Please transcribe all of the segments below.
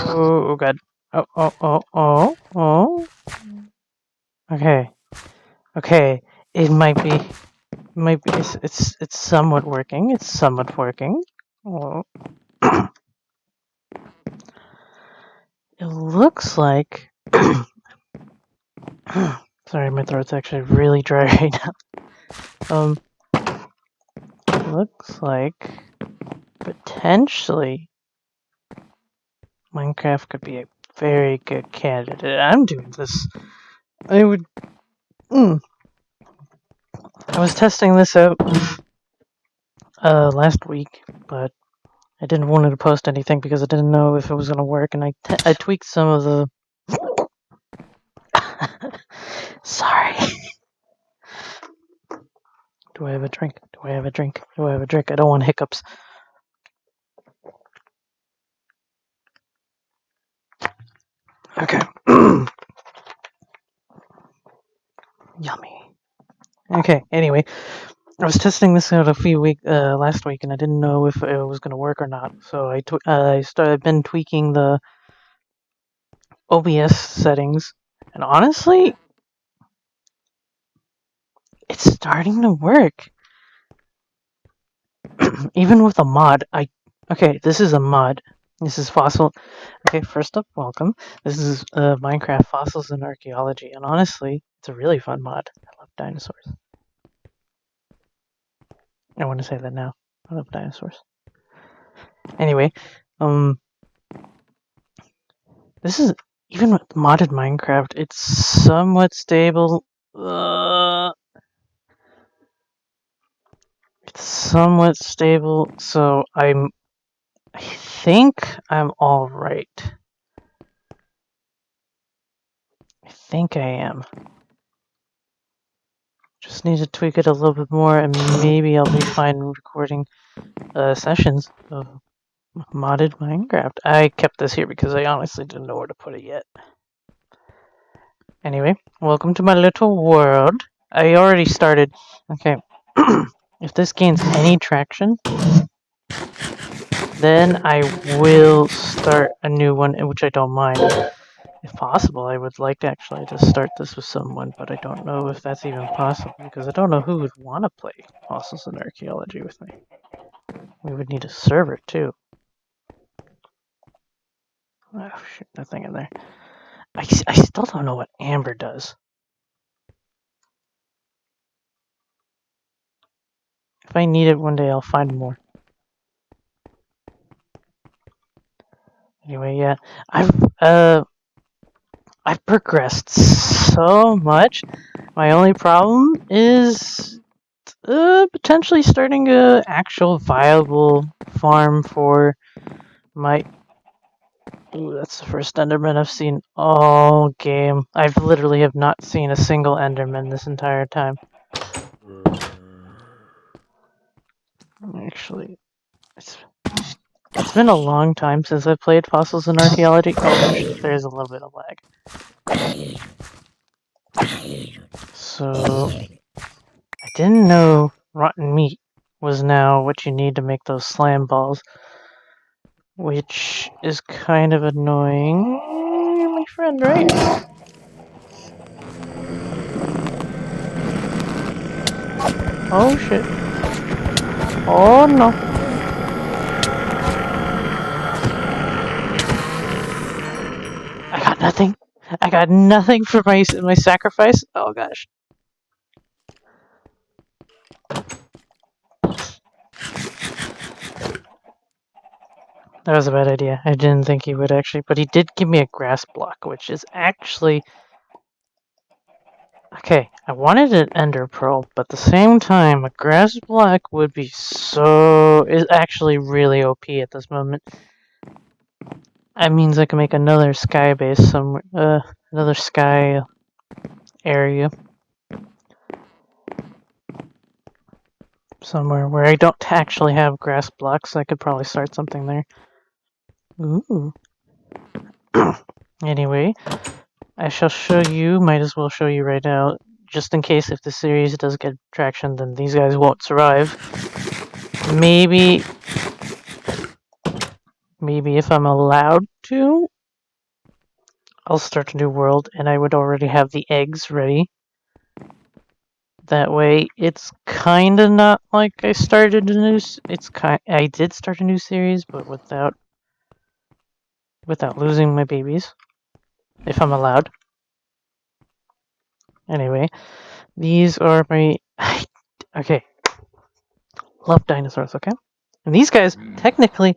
Oh god. Oh. Okay. It might be. It's somewhat working. It's somewhat working. Oh. It looks like. Sorry, my throat's actually really dry right now. Looks like potentially Minecraft could be a very good candidate. I'm doing this. I would. I was testing this out last week, but I didn't want to post anything because I didn't know if it was gonna work, and I tweaked some of the. Sorry. Do I have a drink? I don't want hiccups. Okay. Yummy. Okay. Anyway, I was testing this out last week, and I didn't know if it was gonna work or not. So I've been tweaking the OBS settings, and honestly, it's starting to work. Even with a mod, okay, this is a mod. This is Fossil. Okay, first up, welcome. This is Minecraft Fossils and Archaeology, and honestly, it's a really fun mod. I love dinosaurs. I want to say that now. I love dinosaurs. Anyway, this is even with modded Minecraft. It's somewhat stable. It's somewhat stable, so I think I'm all right. I think I am. Just need to tweak it a little bit more, and maybe I'll be fine recording sessions of modded Minecraft. I kept this here because I honestly didn't know where to put it yet. Anyway, welcome to my little world. I already started. Okay, if this gains any traction, then I will start a new one, which I don't mind. If possible, I would like to actually just start this with someone, but I don't know if that's even possible because I don't know who would want to play Fossils and Archaeology with me. We would need a server too. Oh shit, nothing in there. I still don't know what amber does. If I need it one day, I'll find more. Anyway, yeah, I've progressed so much. My only problem is potentially starting a actual viable farm for my. Ooh, that's the first Enderman I've seen all game. I've literally have not seen a single Enderman this entire time. Actually, it's been a long time since I played Fossils and Archaeology. Oh shit, there's a little bit of lag. So, I didn't know rotten meat was now what you need to make those slam balls. Which is kind of annoying. You're my friend, right? Oh shit. Oh no. I got nothing. I got nothing for my sacrifice. Oh gosh. That was a bad idea. I didn't think he would actually, but he did give me a grass block, which is actually... Okay, I wanted an ender pearl, but at the same time, a grass block would be is actually really OP at this moment. That means I can make another sky base somewhere, another sky area. Somewhere where I don't actually have grass blocks. I could probably start something there. Ooh. Anyway, I shall show you, might as well show you right now, just in case if the series does get traction, then these guys won't survive. Maybe if I'm allowed to, I'll start a new world, and I would already have the eggs ready. That way, it's kind of not like I started a new. I did start a new series, but without losing my babies, if I'm allowed. Anyway, these are my. Okay, love dinosaurs. Okay, and these guys technically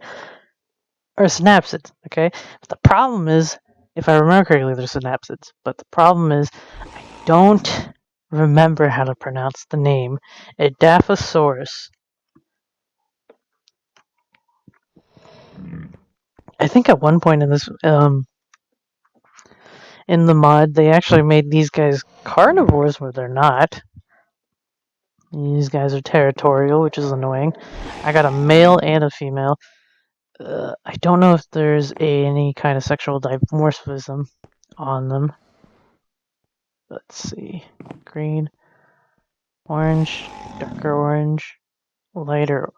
are synapsids. Okay, but the problem is, if I remember correctly, they're synapsids. But the problem is, I don't remember how to pronounce the name Edaphosaurus. I think at one point in this in the mod they actually made these guys carnivores where they're not. These guys are territorial, which is annoying. I got a male and a female. I don't know if there's any kind of sexual dimorphism on them. Let's see. Green, orange, darker orange, lighter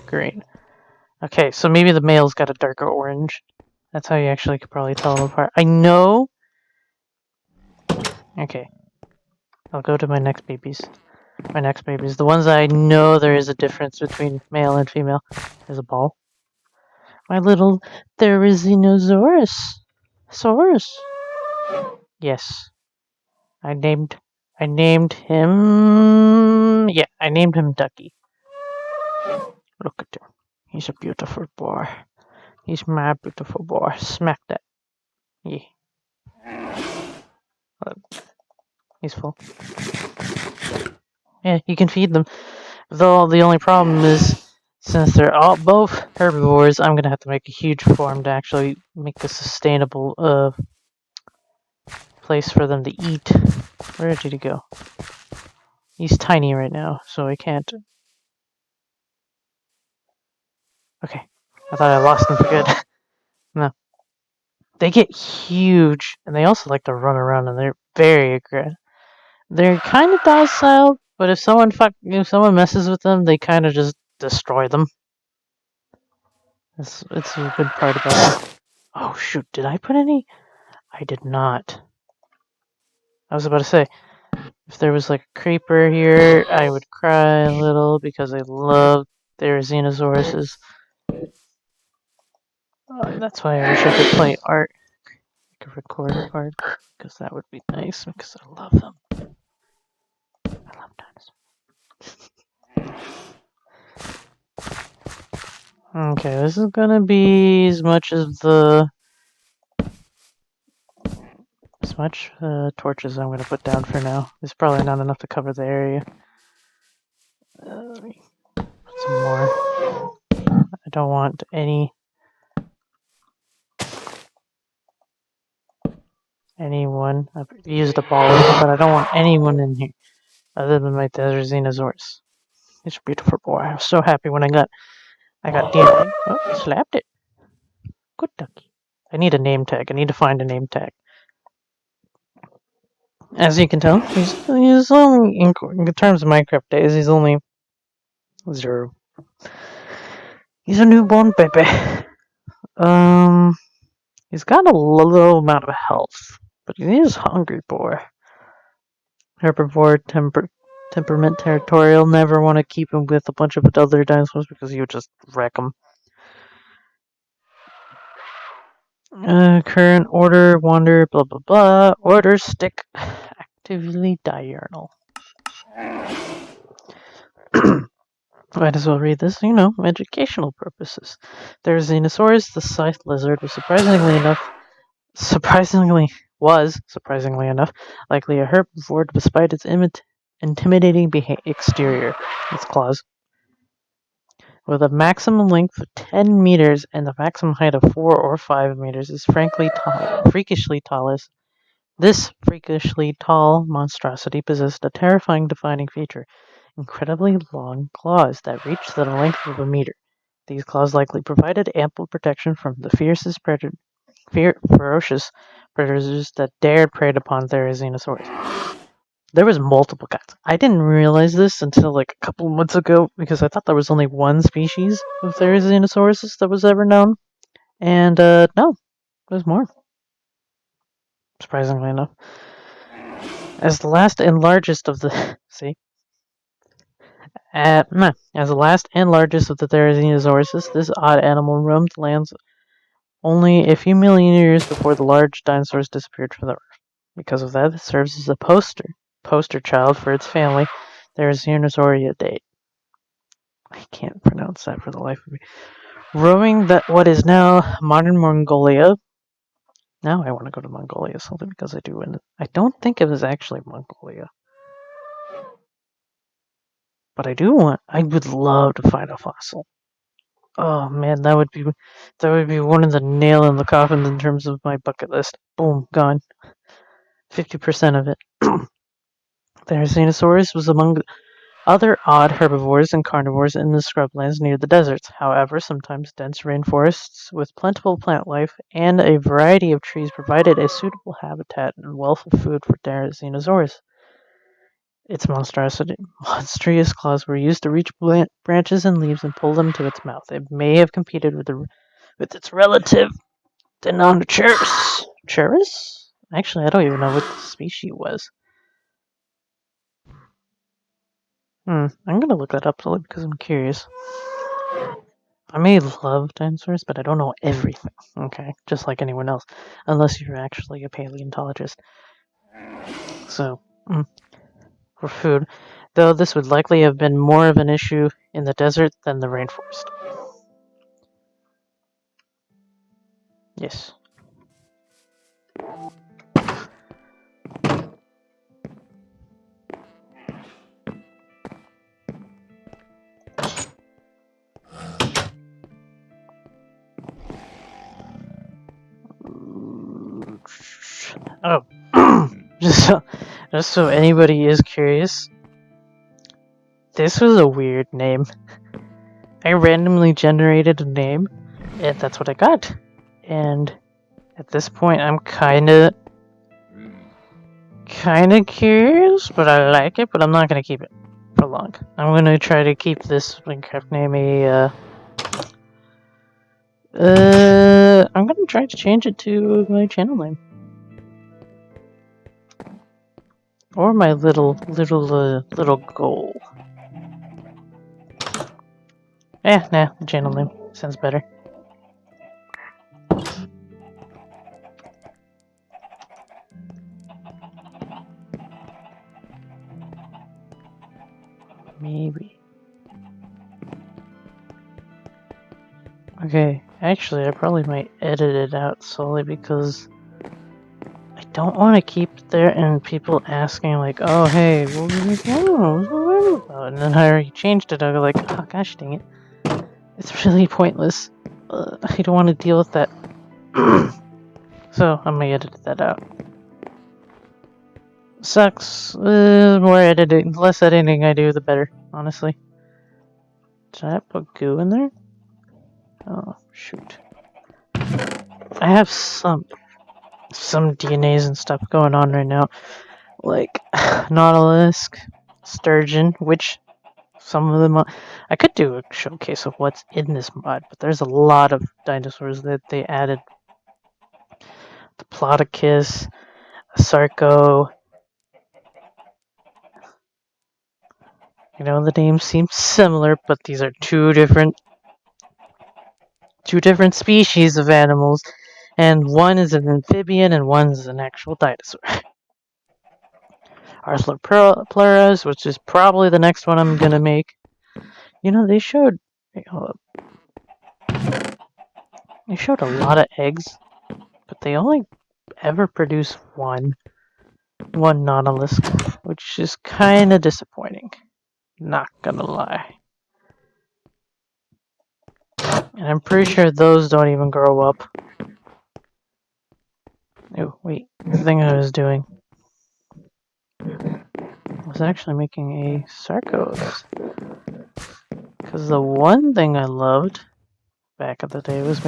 green. Okay, so maybe the male's got a darker orange. That's how you actually could probably tell them apart. I know. Okay, I'll go to my next babies. The ones I know there is a difference between male and female. There's a ball. There is Xenosaurus. Yes. I named him. Yeah, I named him Ducky. Look at him. He's a beautiful boy. He's my beautiful boy. Smack that. Yeah. He's full. Yeah, you can feed them. Though the only problem is, since they're both herbivores, I'm gonna have to make a huge farm to actually make a sustainable place for them to eat. Where did he go? He's tiny right now, so I can't. Okay, I thought I lost him for good. No, they get huge, and they also like to run around, and they're very aggressive. They're kind of docile, but if someone messes with them, they kind of just destroy them. It's a good part about them. Oh shoot! Did I put any? I did not. I was about to say, if there was like a creeper here, I would cry a little because I love their Xenosauruses. That's why I wish I could play art. I could record art because that would be nice because I love them. I love dinosaurs. Okay, this is gonna be as much torches I'm gonna put down for now. It's probably not enough to cover the area. Let me put some more. I don't want anyone. I've used up all of them, but I don't want anyone in here other than my desert Zenosaurus. It's a beautiful boy. I was so happy when I got DNA. Oh, slapped it. Good ducky. I need a name tag. I need to find a name tag. As you can tell, he's only in terms of Minecraft days. He's only 0. He's a newborn baby. He's got a low amount of health, but he is hungry boy. Herbivore, temperament, territorial. Never want to keep him with a bunch of other dinosaurs because he would just wreck them. Current order, wander, blah blah blah. Order stick, actively diurnal. Might as well read this, educational purposes. There's Xenosaurus, the scythe lizard, was surprisingly enough, likely a herbivore despite its intimidating exterior. Its claws. With a maximum length of 10 meters and a maximum height of 4 or 5 meters, is freakishly tallest. This freakishly tall monstrosity possessed a terrifying defining feature: incredibly long claws that reached the length of a meter. These claws likely provided ample protection from the ferocious predators that dared prey upon Xenosaurus. There was multiple kinds. I didn't realize this until like a couple months ago because I thought there was only one species of Xenosaurus that was ever known. And no, there's more. surprisingly enough. As the last and largest of the as the last and largest of the Therizinosaurus, this odd animal roamed lands only a few million years before the large dinosaurs disappeared from the Earth. Because of that, it serves as a poster child for its family, Therizinosauridae. I can't pronounce that for the life of me. Roaming what is now modern Mongolia. Now I want to go to Mongolia solely because I do, and I don't think it was actually Mongolia. But I would love to find a fossil. Oh man, that would be one of the nail in the coffin in terms of my bucket list. Boom, gone. 50% of it. The Zenosaurus was among other odd herbivores and carnivores in the scrublands near the deserts. However, sometimes dense rainforests with plentiful plant life and a variety of trees provided a suitable habitat and wealth of food for Zenosaurus. Its monstrous claws were used to reach branches and leaves and pull them to its mouth. It may have competed with its relative Xenosaurus. Cherus? Actually, I don't even know what the species was. I'm gonna look that up because I'm curious. I may love dinosaurs, but I don't know everything. Okay, just like anyone else, unless you're actually a paleontologist. So, for food, though this would likely have been more of an issue in the desert than the rainforest. Yes. Oh, just so anybody is curious, this was a weird name. I randomly generated a name, and that's what I got. And at this point, I'm kind of curious, but I like it, but I'm not gonna keep it for long. I'm gonna try to keep this Minecraft name I'm gonna try to change it to my channel name. Or my little goal. Nah, channel name. Sounds better. Maybe. Okay, actually, I probably might edit it out solely because I don't want to keep it there and people asking like, oh, hey, what was this about? And then I already changed it. I go like, oh, gosh dang it. It's really pointless. I don't want to deal with that. So, I'm gonna edit that out. Sucks. More editing. The less editing I do, the better, honestly. Did I put goo in there? Oh, shoot. I have some DNAs and stuff going on right now. Like, Nautilus, Sturgeon, which some of them... I could do a showcase of what's in this mod, but there's a lot of dinosaurs that they added. Diplodocus, Sarco. You know, the names seem similar, but these are two different species of animals, and one is an amphibian and one is an actual dinosaur. Arthropleurus, which is probably the next one I'm gonna make. You know, they showed... Wait, hold up. They showed a lot of eggs, but they only ever produce one Nautilus, which is kind of disappointing. Not gonna lie. And I'm pretty sure those don't even grow up. Oh, wait. The thing I was doing was actually making a Sarcos. Because the one thing I loved back in the day was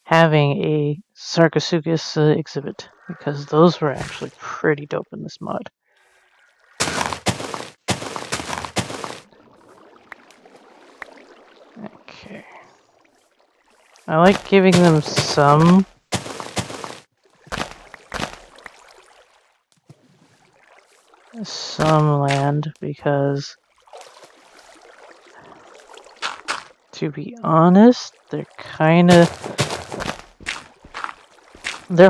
having a Sarcosuchus exhibit. Because those were actually pretty dope in this mod. Okay. I like giving them some some land because, to be honest, they're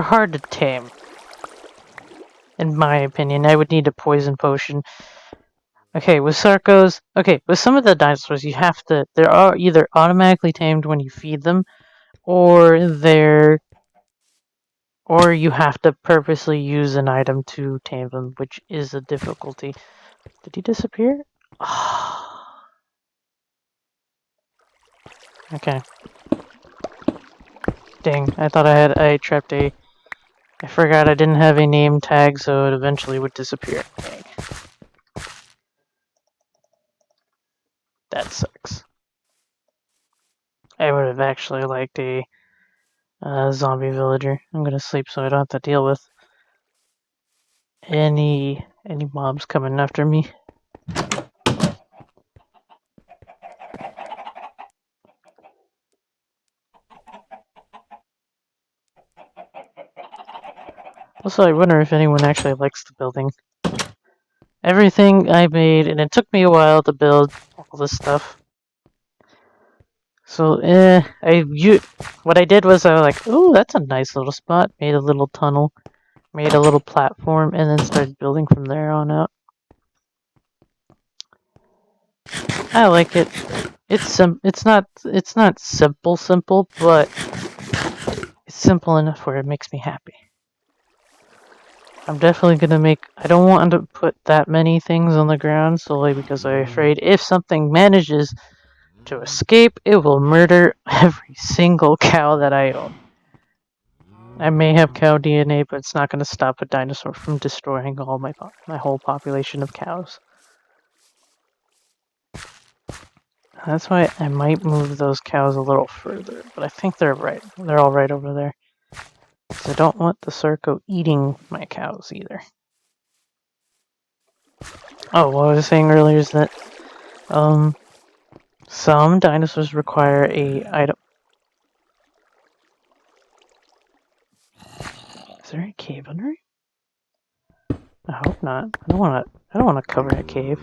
hard to tame. In my opinion, I would need a poison potion. Okay, with Sarcos, with some of the dinosaurs, they're either automatically tamed when you feed them, or you have to purposely use an item to tame them, which is a difficulty. Did he disappear? Okay. Dang, I thought I trapped I forgot I didn't have a name tag, so it eventually would disappear. Dang. That sucks. I would have actually liked a zombie villager. I'm gonna sleep so I don't have to deal with any mobs coming after me. Also, I wonder if anyone actually likes the building. Everything I made, and it took me a while to build all this stuff. So, what I did was I was like, ooh, that's a nice little spot. Made a little tunnel, made a little platform, and then started building from there on out. I like it. It's not simple, but it's simple enough where it makes me happy. I'm definitely gonna I don't want to put that many things on the ground solely because I'm afraid if something manages to escape, it will murder every single cow that I own. I may have cow DNA, but it's not gonna stop a dinosaur from destroying all my whole population of cows. That's why I might move those cows a little further, but I think they're all right over there. So I don't want the Circo eating my cows either. Oh, what I was saying earlier is that some dinosaurs require a item. Is there a cave under it? I hope not. I don't wanna cover a cave.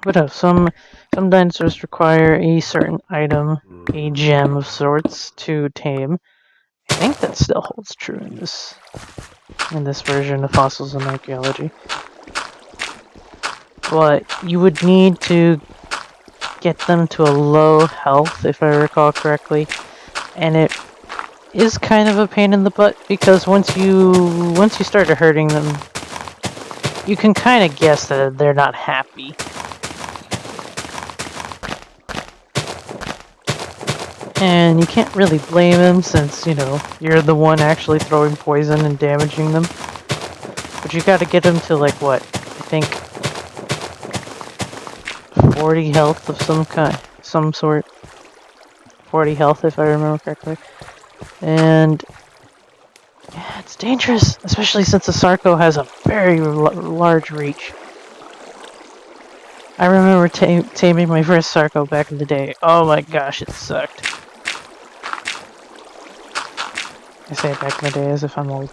But some dinosaurs require a certain item, a gem of sorts, to tame. I think that still holds true in this version of fossils and archaeology. But you would need to get them to a low health, if I recall correctly, and it is kind of a pain in the butt because once you started hurting them, you can kind of guess that they're not happy. And you can't really blame them since, you're the one actually throwing poison and damaging them. But you gotta get them to, like, what? I think 40 health of some sort. 40 health, if I remember correctly. And yeah, it's dangerous, especially since the Sarco has a very large reach. I remember taming my first Sarco back in the day. Oh my gosh, it sucked. I say it back in the day as if I'm old.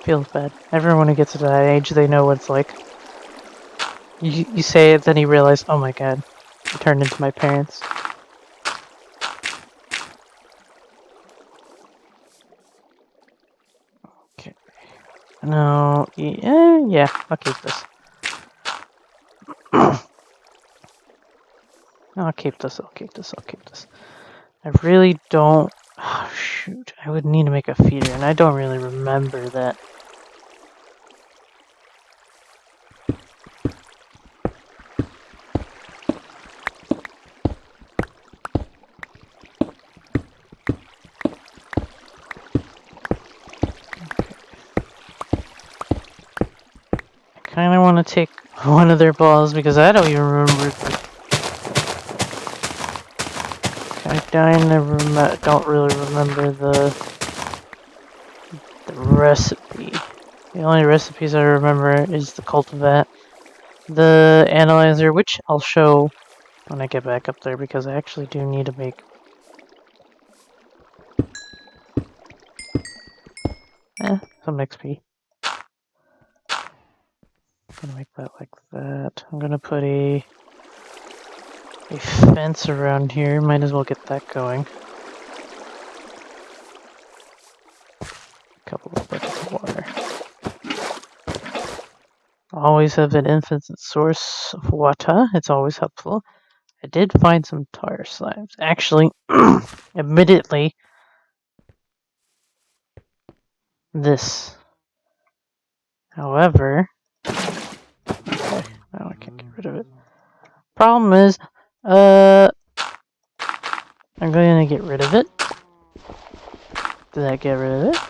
Feels bad. Everyone who gets to that age, they know what it's like. You say it, then you realize, oh my god, I turned into my parents. Okay. No, yeah, I'll keep this. I'll keep this. I really don't... Oh, shoot. I would need to make a feeder, and I don't really remember that. I kind of want to take one of their balls, because I don't even remember... I don't really remember the recipe. The only recipes I remember is the cultivat, the analyzer, which I'll show when I get back up there because I actually do need to make Some XP. I'm gonna make that like that. I'm gonna put a fence around here. Might as well get that going. A couple of buckets of water. Always have an infinite source of water. It's always helpful. I did find some tar slimes. Actually, admittedly, this. However, okay, now I can't get rid of it. Problem is, I'm going to get rid of it. Did that get rid of it?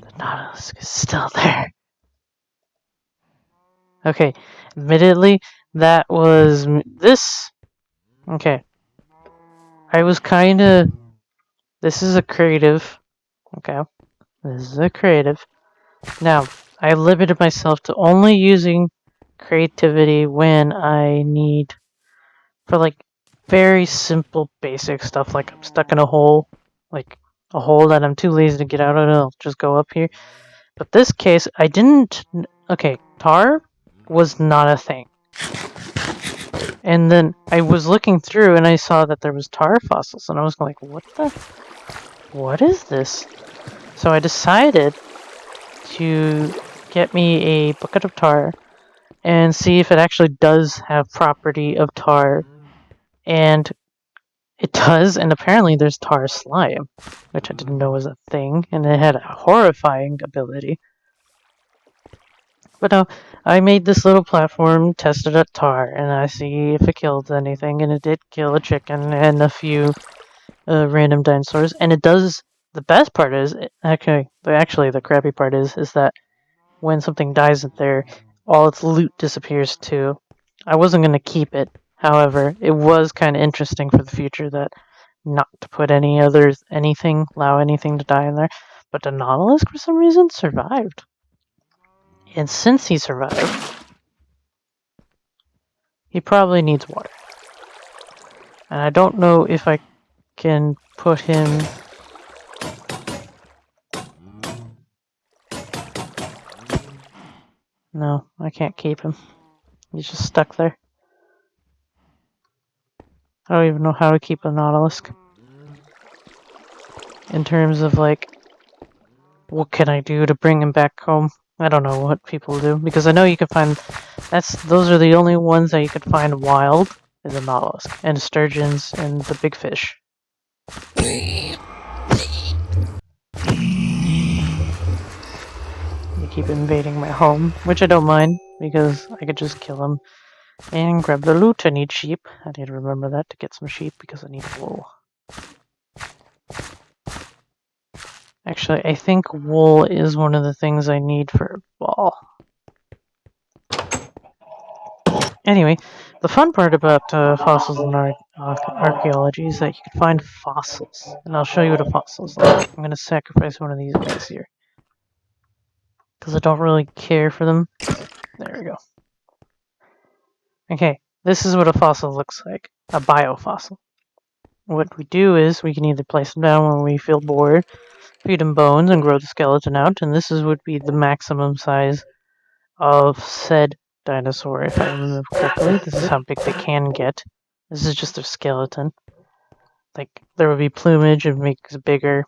The Nautilus is still there. Okay, admittedly, that was this. Okay, I was kind of. This is a creative. Okay, this is a creative. Now, I limited myself to only using creativity when I need for like very simple basic stuff, like I'm stuck in a hole, like a hole that I'm too lazy to get out of, and I'll just go up here. But this case, I didn't. Okay, tar was not a thing. And then I was looking through and I saw that there was tar fossils, and I was like, what is this? So I decided to get me a bucket of tar and see if it actually does have property of tar. And it does, and apparently there's tar slime, which I didn't know was a thing, and it had a horrifying ability. But no, I made this little platform, tested at tar, and I see if it killed anything, and it did kill a chicken and a few random dinosaurs, and it does. The best part is, actually, the crappy part is that when something dies in there, all its loot disappears too. I wasn't gonna keep it, however, it was kind of interesting for the future that not to put allow anything to die in there. But the Nautilus, for some reason, survived. And since he survived, he probably needs water. And I don't know if I can put him... No, I can't keep him. He's just stuck there. I don't even know how to keep a Nautilus. In terms of, like, what can I do to bring him back home? I don't know what people do, because I know you can find... Those are the only ones that you could find wild, is a Nautilus. And sturgeons and the big fish. They keep invading my home, which I don't mind, because I could just kill them and grab the loot. I need sheep. I need to remember that to get some sheep, because I need wool. Actually, I think wool is one of the things I need for a ball. Anyway, the fun part about fossils and archaeology is that you can find fossils. And I'll show you what a fossil is like. I'm going to sacrifice one of these guys here, because I don't really care for them. There we go. Okay, this is what a fossil looks like. A biofossil. What we do is we can either place them down when we feel bored, feed them bones, and grow the skeleton out, and this would be the maximum size of said dinosaur, if I remember correctly. This is how big they can get. This is just their skeleton. Like, there would be plumage, it makes it bigger.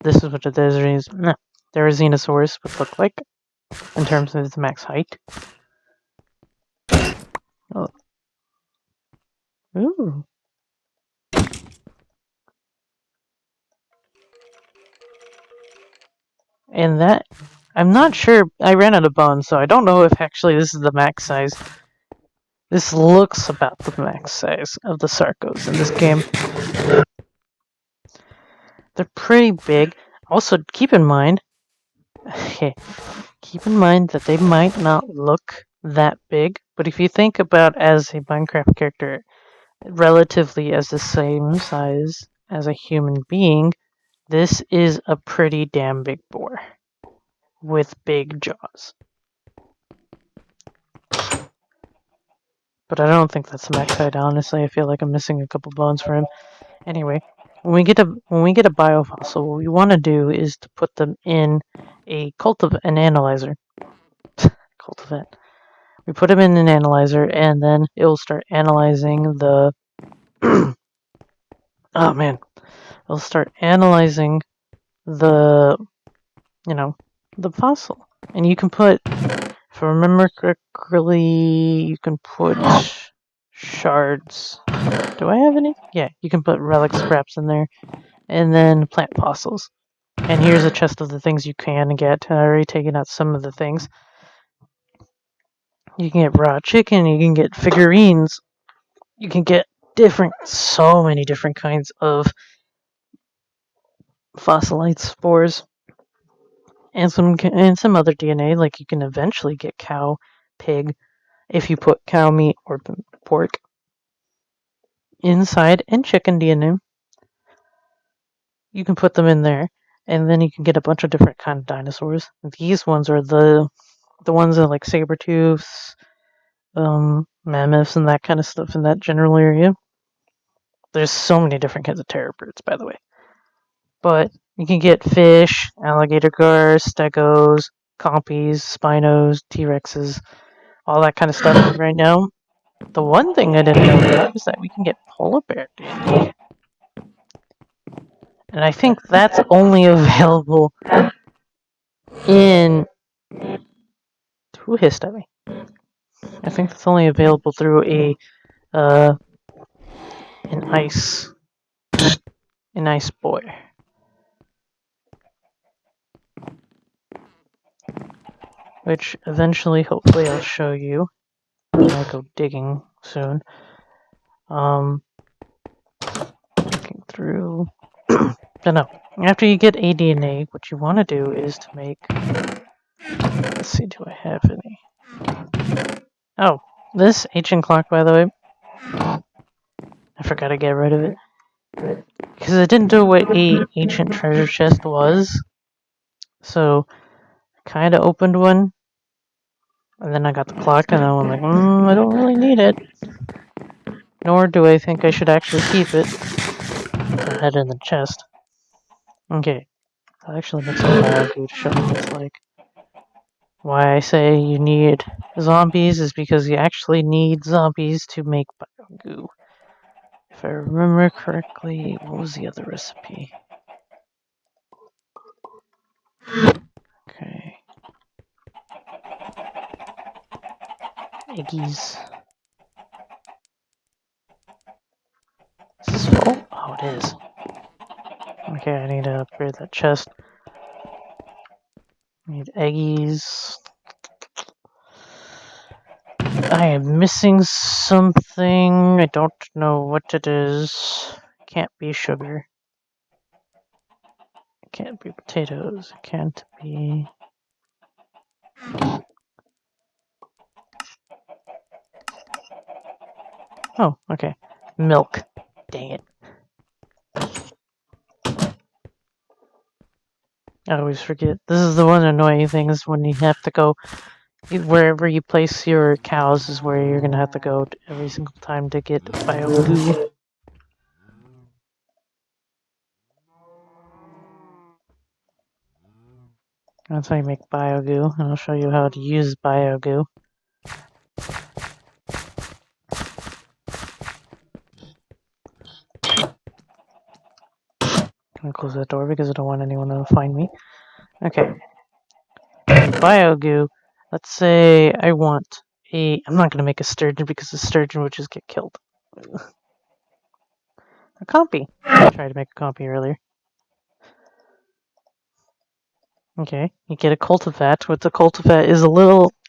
This is what the Xenosaurus would look like in terms of its max height. Oh. Ooh. And that, I'm not sure, I ran out of bones, so I don't know if actually this is the max size. This looks about the max size of the Sarcos in this game. They're pretty big. Also, keep in mind that they might not look that big, but if you think about as a Minecraft character relatively as the same size as a human being, this is a pretty damn big boar with big jaws. But I don't think that's max height, honestly. I feel like I'm missing a couple bones for him. Anyway, when we get a biofossil, what we want to do is to put them in an analyzer. Cultivate. We put them in an analyzer, and then it will start analyzing the. Oh man, it'll start analyzing the, the fossil, and you can put. If I remember correctly, you can put shards. Do I have any? Yeah, you can put relic scraps in there, and then plant fossils. And here's a chest of the things you can get. I already taken out some of the things. You can get raw chicken, you can get figurines, you can get so many different kinds of fossilite spores, and some other DNA. Like you can eventually get cow, pig, if you put cow meat or pork inside, and chicken DNA. You can put them in there, and then you can get a bunch of different kind of dinosaurs. These ones are the ones that like saber tooths, mammoths, and that kind of stuff in that general area. There's so many different kinds of terror birds, by the way. But you can get fish, alligator gars, stegos, compies, spinos, T-Rexes, all that kind of stuff right now. The one thing I didn't know about is that we can get polar bear DNA. And I think that's only available in... Who hissed at me? I think that's only available through an ice boy. Which eventually, hopefully, I'll show you when I go digging soon. Looking through. Don't know. After you get ADNA, what you want to do is to make. Let's see, do I have any? Oh, this ancient clock, by the way. I forgot to get rid of it. Because it didn't do what a ancient treasure chest was. So, I kind of opened one. And then I got the clock, and I'm like, I don't really need it. Nor do I think I should actually keep it. I had it in the chest. Okay. I'll actually make some biogoo to show you what it's like. Why I say you need zombies is because you actually need zombies to make biogoo. If I remember correctly, what was the other recipe? Okay. Eggies. Is this full? Oh, it is. Okay, I need to upgrade that chest. I need eggies. I am missing something. I don't know what it is. Can't be sugar. It can't be potatoes. It can't be... Oh, okay. Milk. Dang it. I always forget. This is the one annoying thing is when you have to go wherever you place your cows is where you're gonna have to go every single time to get biogoo. That's how you make biogoo, and I'll show you how to use biogoo. I'm gonna close that door because I don't want anyone to find me. Okay. Biogoo. Let's say I want I'm not gonna make a sturgeon because the sturgeon would just get killed. A compy. I tried to make a compy earlier. Okay, you get a cultivat. With the cultivat is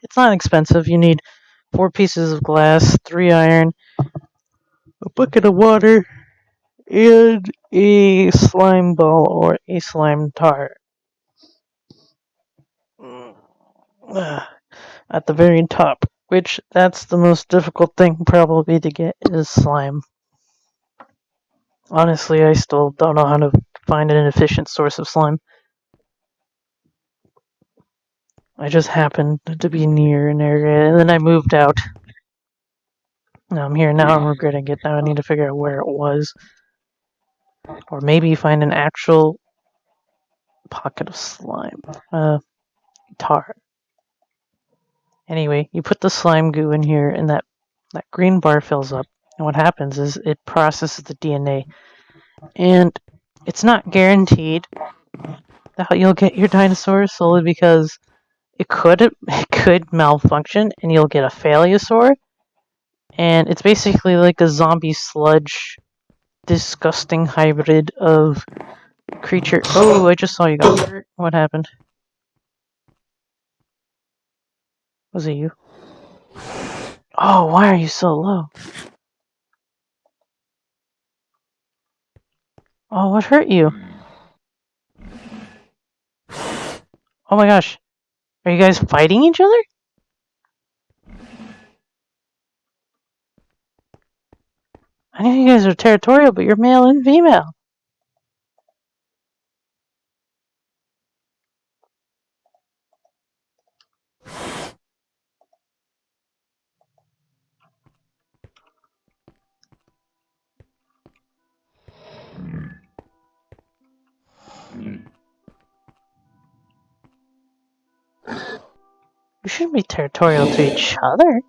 it's not expensive. You need 4 pieces of glass, 3 iron, a bucket of water, and a slime ball or a slime tar. At the very top, which that's the most difficult thing probably to get is slime. Honestly, I still don't know how to find an efficient source of slime. I just happened to be near an area, and then I moved out. Now I'm here, now I'm regretting it. Now I need to figure out where it was. Or maybe find an actual pocket of slime. Tar. Anyway, you put the slime goo in here and that green bar fills up. And what happens is it processes the DNA. And it's not guaranteed that you'll get your dinosaur solely because it could malfunction and you'll get a Phaleosaur. And it's basically like a zombie sludge, disgusting hybrid of creature. Oh, I just saw you got hurt. What happened? Was it you? Oh, why are you so low? Oh, what hurt you? Oh my gosh. Are you guys fighting each other? I know you guys are territorial, but you're male and female. You shouldn't be territorial to each other.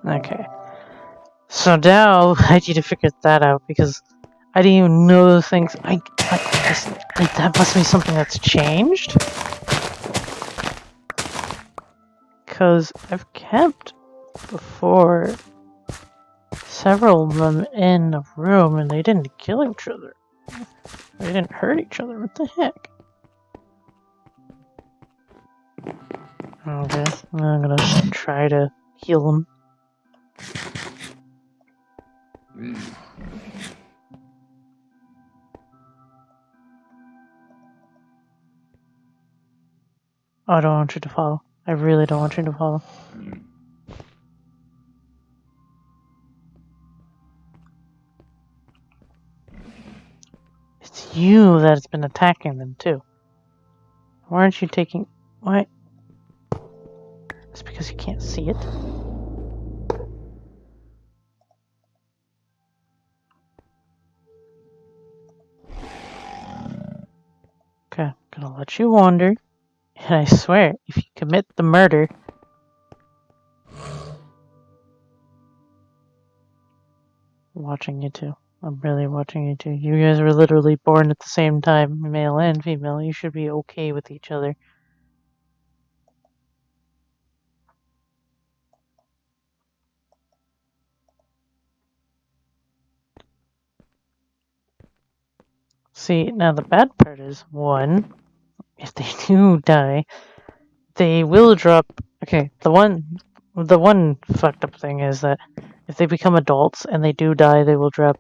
Okay. So now I need to figure that out because I didn't even know those things. That must be something that's changed. Because I've kept before several of them in a room and they didn't kill each other. They didn't hurt each other. What the heck? Okay, I'm gonna try to heal them. Oh, I don't want you to follow. I really don't want you to follow. It's you that's been attacking them too. Why aren't you taking... Why? It's because you can't see it. Okay, I'm gonna let you wander. And I swear, if you commit the murder... I'm watching you too. I'm really watching you too. You guys were literally born at the same time, male and female. You should be okay with each other. See, now the bad part is, one, if they do die, they will drop... Okay, the one fucked up thing is that if they become adults and they do die, they will drop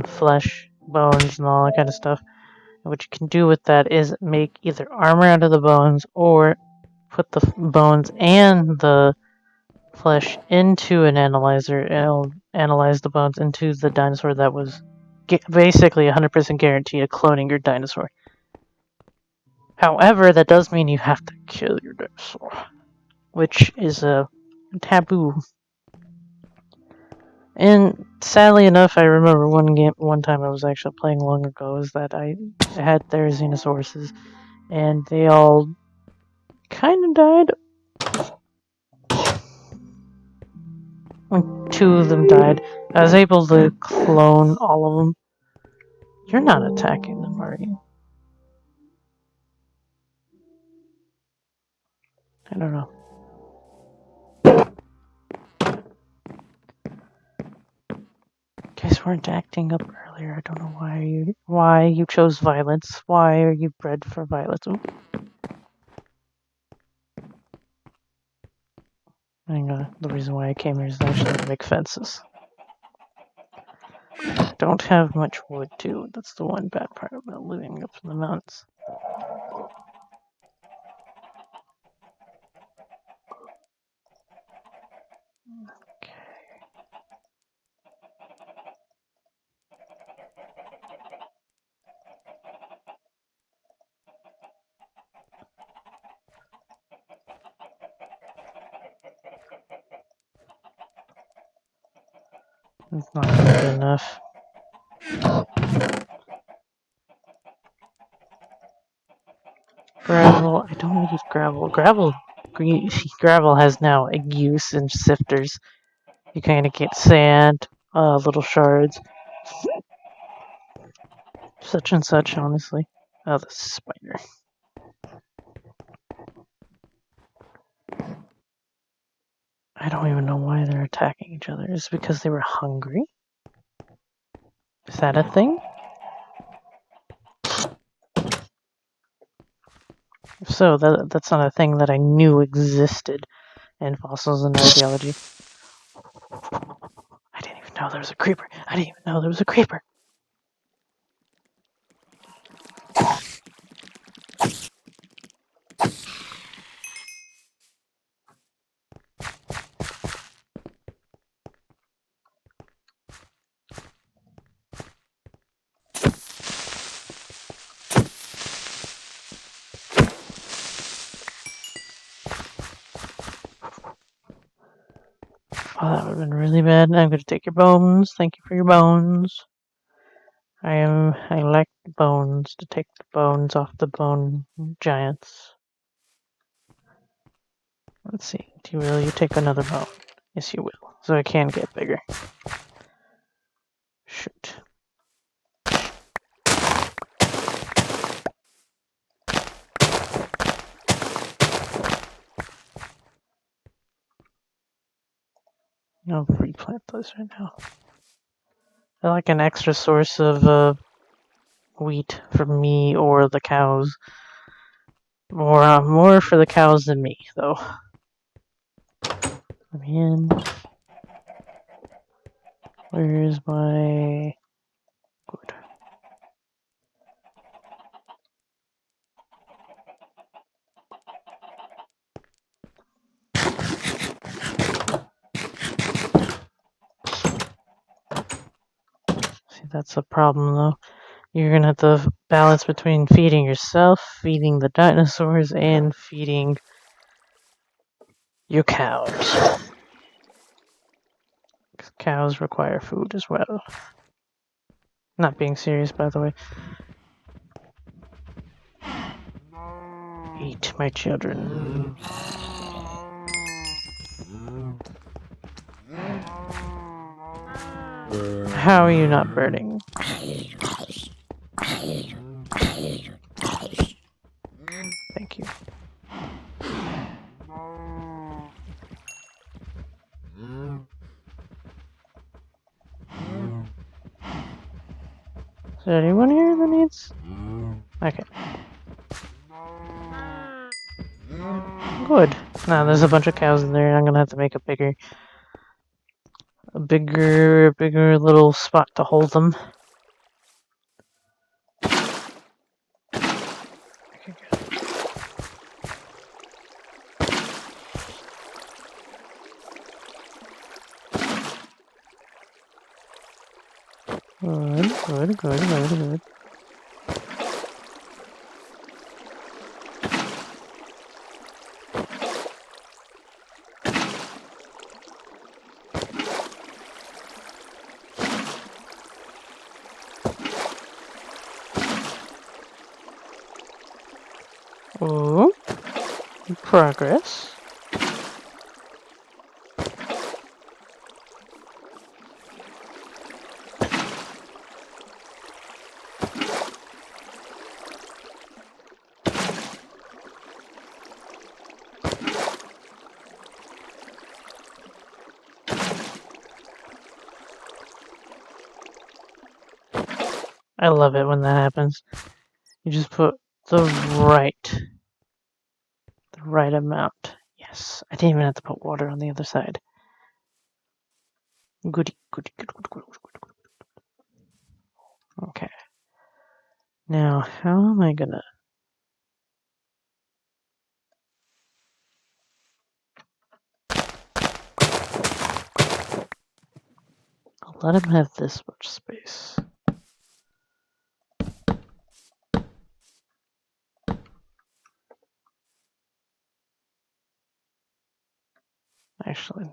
flesh, bones, and all that kind of stuff. And what you can do with that is make either armor out of the bones or put the bones and the flesh into an analyzer, and it'll analyze the bones into the dinosaur that was basically 100% guaranteed of cloning your dinosaur. However, that does mean you have to kill your dinosaur, which is a taboo. And sadly enough, I remember one time I was actually playing long ago, is that I had their Xenosauruses, and they all kind of died. When two of them died, I was able to clone all of them. You're not attacking them, are you? I don't know. You guys weren't acting up earlier. I don't know why you chose violence. Why are you bred for violence? Ooh. Hang on. The reason why I came here is actually to make fences. Don't have much wood too. That's the one bad part about living up in the mountains. Okay. It's not gonna be enough. Gravel. I don't need gravel. Gravel has now a use in sifters. You kind of get sand, little shards, such and such. Honestly, oh, the spider. I don't even know why they're attacking each other. Is it because they were hungry? Is that a thing? If so, that's not a thing that I knew existed in fossils and archaeology. I didn't even know there was a creeper. I didn't even know there was a creeper. Oh, that would have been really bad. I'm going to take your bones. Thank you for your bones. I like the bones, to take the bones off the bone giants. Let's see. Will you take another bone? Yes, you will. So I can get bigger. Shoot. I'll replant those right now. I like an extra source of wheat for me or the cows. More for the cows than me, though. Let me in. Where's my... Good. See, that's a problem, though. You're gonna have to balance between feeding yourself, feeding the dinosaurs, and feeding your cows. 'Cause cows require food as well. Not being serious, by the way. Eat my children. How are you not burning? Thank you. Is there anyone here that needs? Okay. Good. Now there's a bunch of cows in there. I'm gonna have to make a bigger little spot to hold them. Okay, good. Oh, progress. I love it when that happens. You just put the right amount. Yes, I didn't even have to put water on the other side. Goody. Okay. Now, how am I gonna... I'll let him have this much space. Actually,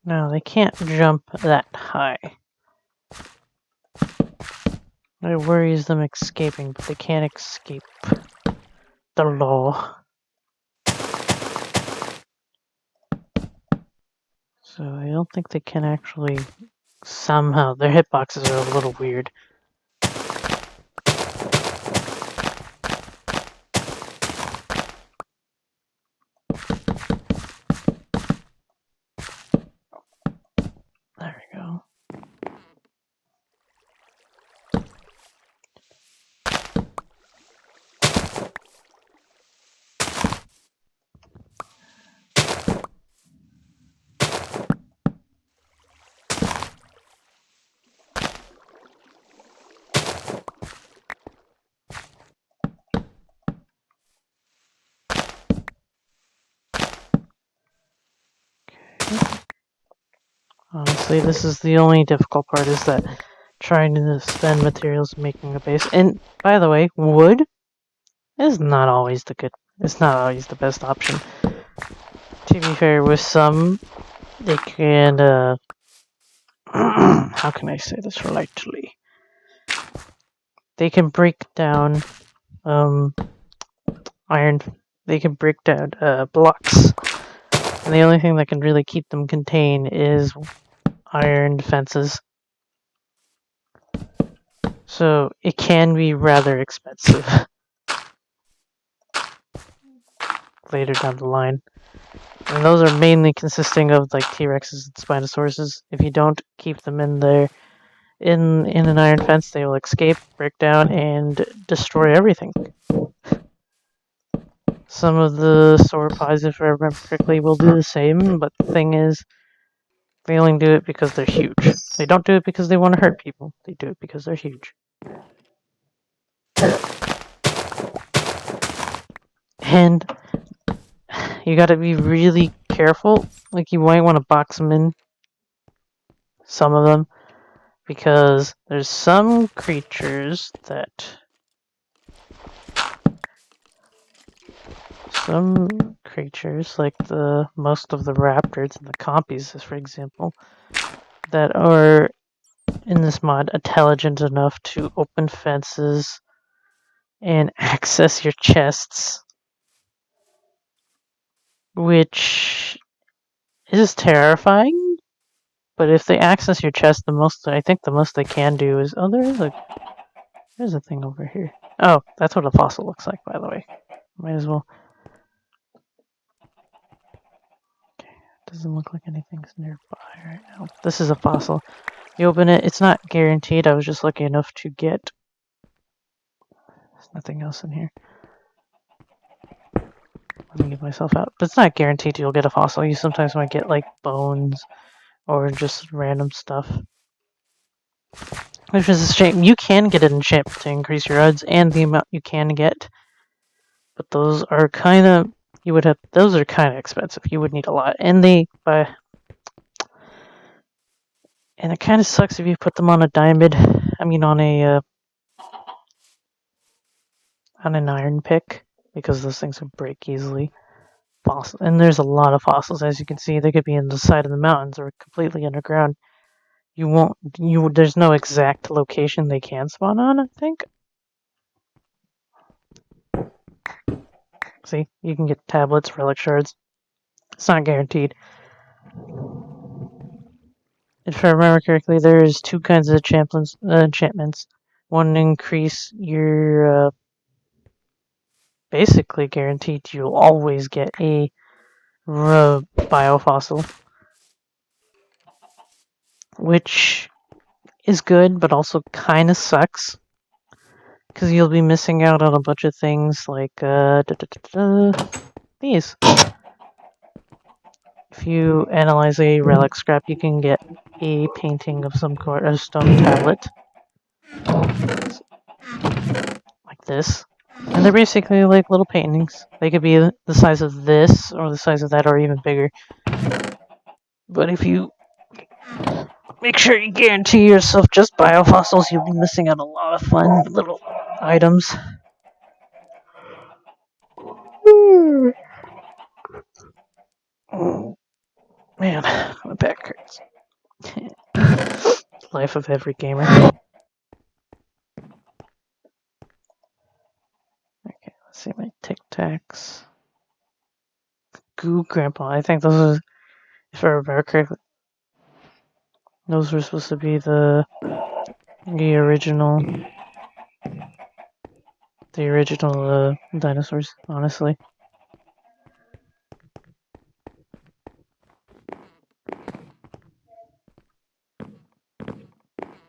No, they can't jump that high. It worries them escaping, but they can't escape the law. So I don't think they can actually... Somehow, their hitboxes are a little weird. There we go. Honestly, this is the only difficult part, is that trying to spend materials making a base. And by the way, wood is not always it's not always the best option. To be fair, with some, they can, how can I say this politely? They can break down, iron, they can break down, blocks. And the only thing that can really keep them contained is iron defenses. So it can be rather expensive later down the line. And those are mainly consisting of like T-Rexes and Spinosauruses. If you don't keep them in there in an iron fence, they will escape, break down, and destroy everything. Some of the sauropods, if I remember correctly, will do the same, but the thing is, they only do it because they're huge. They don't do it because they want to hurt people. They do it because they're huge. And you gotta be really careful. Like, you might want to box them in, some of them, because there's some creatures that... Some creatures, like most of the raptors and the compies, for example, that are in this mod intelligent enough to open fences and access your chests, which is terrifying. But if they access your chest, I think the most they can do is... Oh, there's a thing over here. Oh, that's what a fossil looks like, by the way. Might as well. Okay, doesn't look like anything's nearby right now. This is a fossil. You open it, it's not guaranteed. I was just lucky enough to get... There's nothing else in here. Let me get myself out. But it's not guaranteed you'll get a fossil. You sometimes might get, like, bones or just random stuff. Which is a shame. You can get an enchantment to increase your odds and the amount you can get. But those are kind of... Those are kind of expensive. You would need a lot. And and it kind of sucks if you put them on a diamond. I mean, on an iron pick, because those things would break easily. And there's a lot of fossils, as you can see. They could be in the side of the mountains or completely underground. There's no exact location they can spawn on, I think. See, you can get tablets, relic shards. It's not guaranteed. If I remember correctly, there's two kinds of enchantments. One increase your... basically guaranteed you'll always get a biofossil, which is good, but also kind of sucks, because you'll be missing out on a bunch of things like these. If you analyze a relic scrap, you can get a painting of some sort, a stone tablet, like this. And they're basically like little paintings. They could be the size of this, or the size of that, or even bigger. But if you make sure you guarantee yourself just biofossils, you'll be missing out on a lot of fun little items. Man, my back hurts. Life of every gamer. Okay, let's see my Tic Tacs. Goo Grandpa. I think those are, if I remember correctly, those were supposed to be the original dinosaurs, honestly.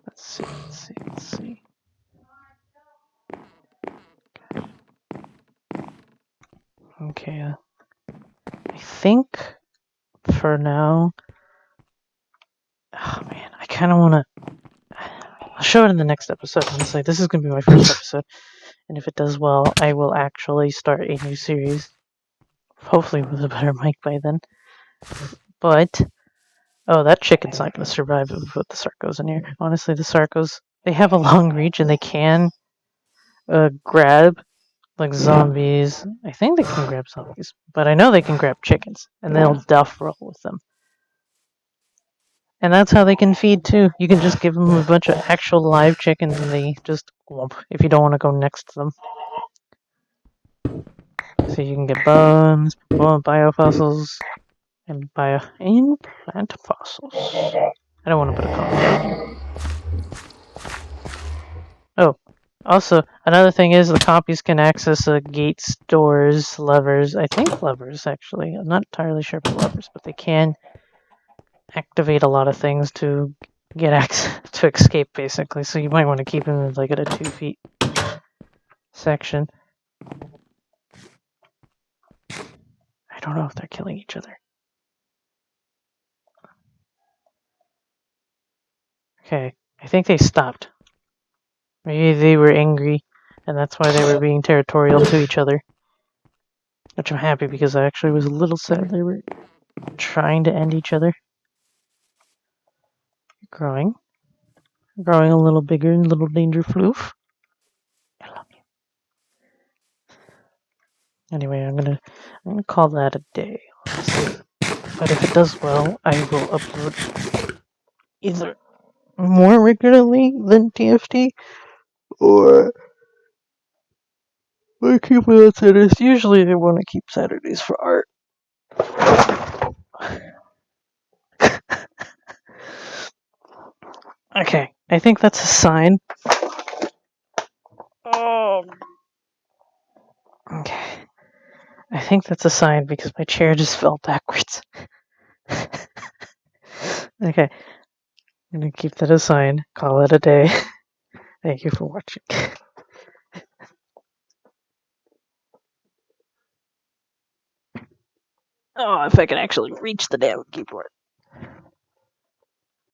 Let's see. Okay, I think for now. Oh man, I kind of want to. I'll show it in the next episode. Honestly, this is gonna be my first episode, and if it does well, I will actually start a new series. Hopefully, with a better mic by then. But oh, that chicken's not gonna survive with the Sarcos in here. Honestly, the Sarcos, they have a long reach and they can grab like zombies. I think they can grab zombies, but I know they can grab chickens, and they'll duff roll with them. And that's how they can feed too. You can just give them a bunch of actual live chickens, and they just whoop if you don't want to go next to them. So you can get bones, biofossils, and implant fossils. I don't want to put a coffee down here. Oh, also, another thing is the copies can access gates, doors, levers. I think levers, actually. I'm not entirely sure about levers, but they can activate a lot of things to get access to escape, basically. So you might want to keep them like at a 2 feet section. I don't know if they're killing each other. Okay, I think they stopped. Maybe they were angry, and that's why they were being territorial to each other. Which I'm happy because I actually was a little sad they were trying to end each other. Growing a little bigger, little danger floof. I love you. Anyway, I'm gonna call that a day. But if it does well, I will upload either more regularly than TFT or I keep it on Saturdays. Usually they want to keep Saturdays for art. Okay, I think that's a sign. Oh. Okay. I think that's a sign because my chair just fell backwards. Okay. I'm gonna keep that a sign. Call it a day. Thank you for watching. Oh, if I can actually reach the damn keyboard.